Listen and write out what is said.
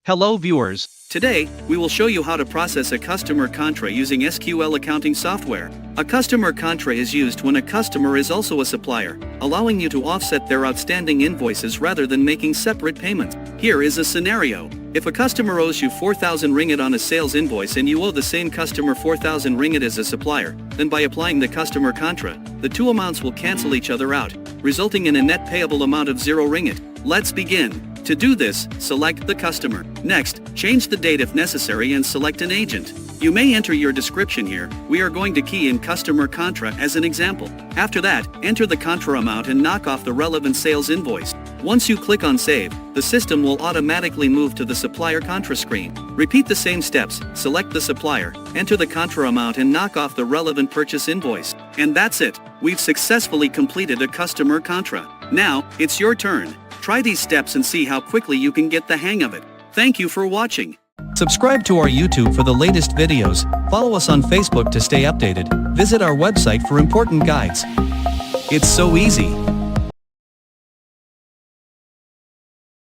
Hello viewers. Today, we will show you how to process a customer contra using SQL accounting software. A customer contra is used when a customer is also a supplier, allowing you to offset their outstanding invoices rather than making separate payments. Here is a scenario. If a customer owes you 4,000 ringgit on a sales invoice and you owe the same customer 4,000 ringgit as a supplier, then by applying the customer contra, the two amounts will cancel each other out, resulting in a net payable amount of 0 ringgit. Let's begin. To do this, select the customer. Next, change the date if necessary and select an agent. You may enter your description here. We are going to key in customer contra as an example. After that, enter the contra amount and knock off the relevant sales invoice. Once you click on save, the system will automatically move to the supplier contra screen. Repeat the same steps, select the supplier, enter the contra amount and knock off the relevant purchase invoice. And that's it. We've successfully completed a customer contra. Now, it's your turn. Try these steps and see how quickly you can get the hang of it. Thank you for watching. Subscribe to our YouTube for the latest videos, follow us on Facebook to stay updated, visit our website for important guides. It's so easy.